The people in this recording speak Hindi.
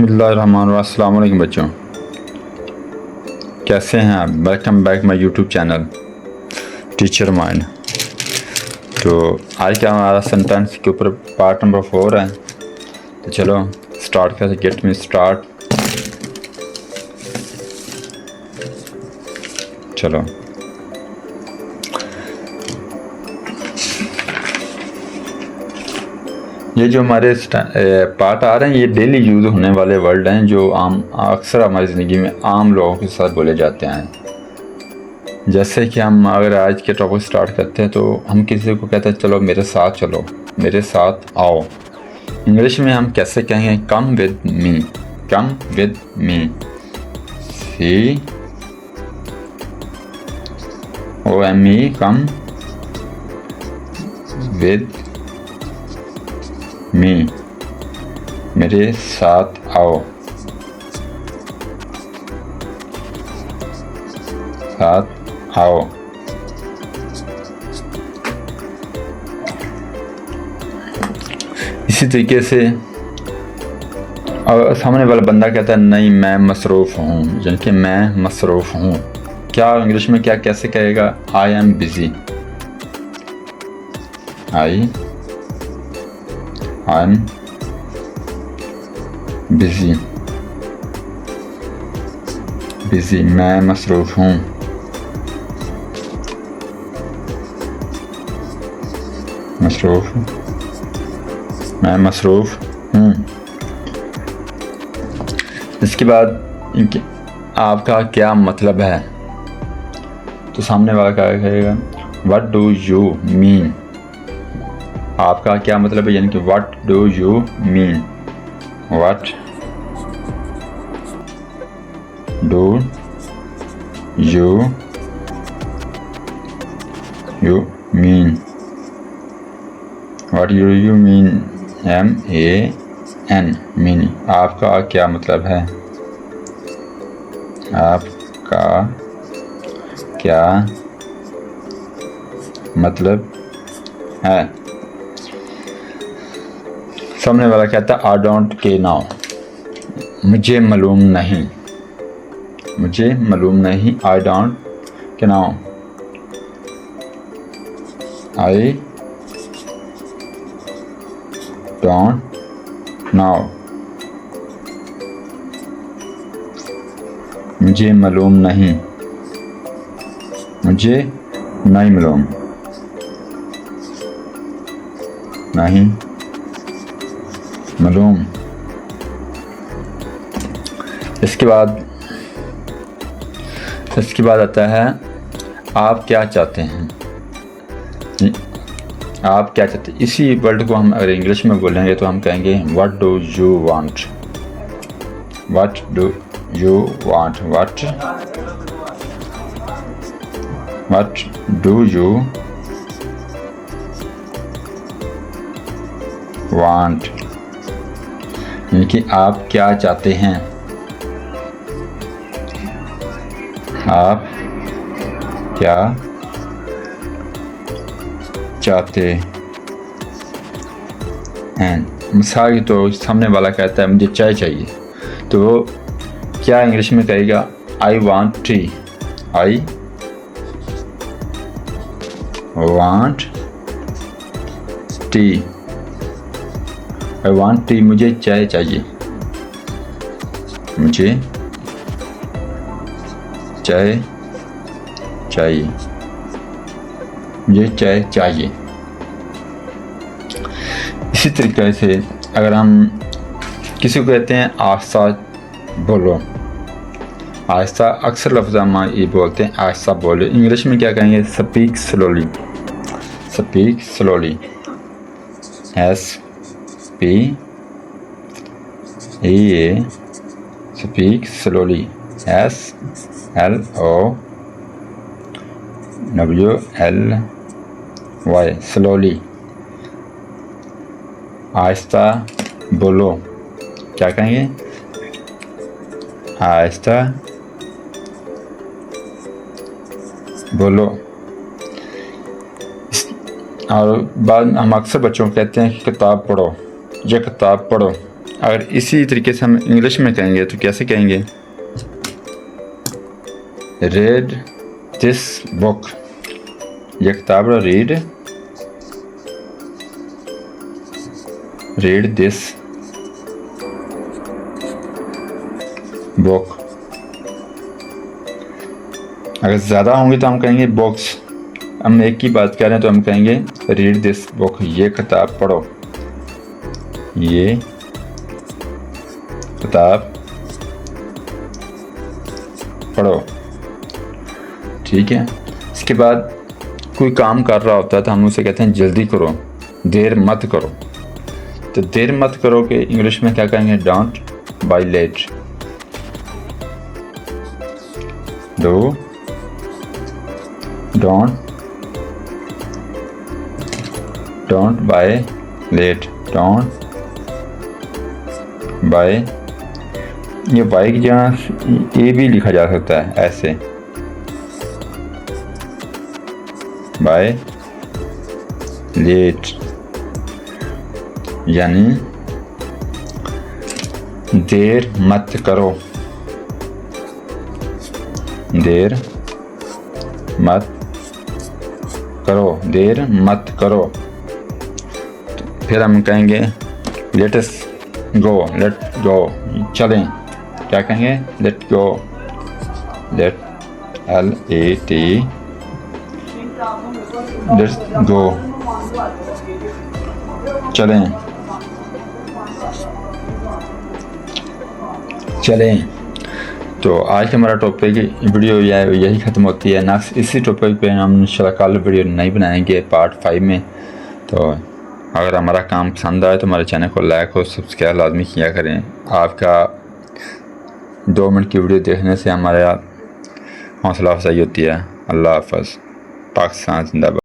बिस्मिल्लाहिर्रहमानिर्रहीम। अस्सलाम वालेकुम बच्चों, कैसे हैं आप? Welcome back my YouTube channel teacher mind. तो आज का हमारा सेंटेंस के ऊपर पार्ट नंबर 4 है। तो चलो स्टार्ट करते, गेट मी स्टार्ट। चलो ये जो हमारे पार्ट आ रहे हैं, ये डेली यूज़ होने वाले वर्ड हैं जो अक्सर हमारी ज़िंदगी में आम लोगों के साथ बोले जाते हैं। जैसे कि हम अगर आज के टॉपिक स्टार्ट करते हैं तो हम किसी को कहते हैं चलो मेरे साथ चलो, मेरे साथ आओ। इंग्लिश में हम कैसे कहेंगे? Come with me, come with me. COME, come with me, मेरे साथ आओ, साथ आओ। इसी तरीके से और सामने वाला बंदा कहता है नहीं मैं मसरूफ़ हूँ, यानी कि मैं मसरूफ़ हूँ। क्या इंग्लिश में क्या कैसे कहेगा? I am busy, I am busy, busy मैं मसरूफ़ हूँ। मसरूफ़, मैं मसरूफ़ हूँ। इसके बाद आपका क्या मतलब है? तो सामने वाला क्या कहेगा? What do you mean? आपका क्या मतलब है, यानी कि what do you mean? What do you mean? What do you mean? MAN, mean. आपका क्या मतलब है? आपका क्या मतलब है? सामने वाला कहता है आई डोंट के नाउ, मुझे मालूम नहीं, मुझे मालूम नहीं। आई डोंट के नाउ, आई डोंट नाउ, मुझे मालूम नहीं, मुझे नहीं मालूम, नहीं मालूम। इसके बाद आता है आप क्या चाहते हैं? आप क्या चाहते हैं? इसी वर्ड को हम अगर इंग्लिश में बोलेंगे तो हम कहेंगे what do you want? What do you want? What do you want, यानी कि आप क्या चाहते हैं? आप क्या चाहते हैं? मिसाल तो सामने वाला कहता है मुझे चाय चाहिए, तो वो क्या इंग्लिश में कहेगा? I want T, I want T, I want T, मुझे चाय चाहिए, मुझे चाय चाहिए, मुझे चाय चाहिए। इसी तरीके से अगर हम किसी को कहते हैं आहिस्ता बोलो, आहिस्ता, अक्सर लफ्ज़ हम ये बोलते हैं आहिस्ता बोलो। इंग्लिश में क्या कहेंगे? Speak slowly, speak slowly, SPEA, speak slowly, SLOWLY, slowly, आहिस्ता बोलो। क्या कहेंगे? आहिस्ता बोलो। और बाद हम अक्सर बच्चों को कहते हैं कि किताब पढ़ो, ये किताब पढ़ो, अगर इसी तरीके से हम इंग्लिश में कहेंगे तो कैसे कहेंगे? रीड दिस बुक, ये किताब रो, रीड दिस बुक। अगर ज़्यादा होंगे तो हम कहेंगे बुक्स। हम एक की बात कर रहे हैं तो हम कहेंगे रीड दिस बुक, ये किताब पढ़ो, ये किताब पढ़ो। ठीक है। इसके बाद कोई काम कर रहा होता है तो हम उसे कहते हैं जल्दी करो, देर मत करो। तो देर मत करो के इंग्लिश में क्या कहेंगे? Don't buy late, don't buy late, don't buy, ये बाय की जगह ए भी लिखा जा सकता है ऐसे, बाय लेट, यानी देर मत करो, देर मत करो, देर मत करो। तो फिर हम कहेंगे लेट्स गो, लेट गो, चलें। क्या कहेंगे? Let go, let LAT, let's go, चलें, चलें। तो आज का हमारा टॉपिक वीडियो यही ख़त्म होती है। नेक्स्ट इसी टॉपिक पे हम इंशाल्लाह कल वीडियो नहीं बनाएंगे पार्ट 5 में। तो अगर हमारा काम पसंद आए तो हमारे चैनल को लाइक और सब्सक्राइब लाजमी किया करें। आपका 2 मिनट की वीडियो देखने से हमारा हौसला अफजाई होती है। अल्लाह हाफ़िज़। पाकिस्तान जिंदाबाद।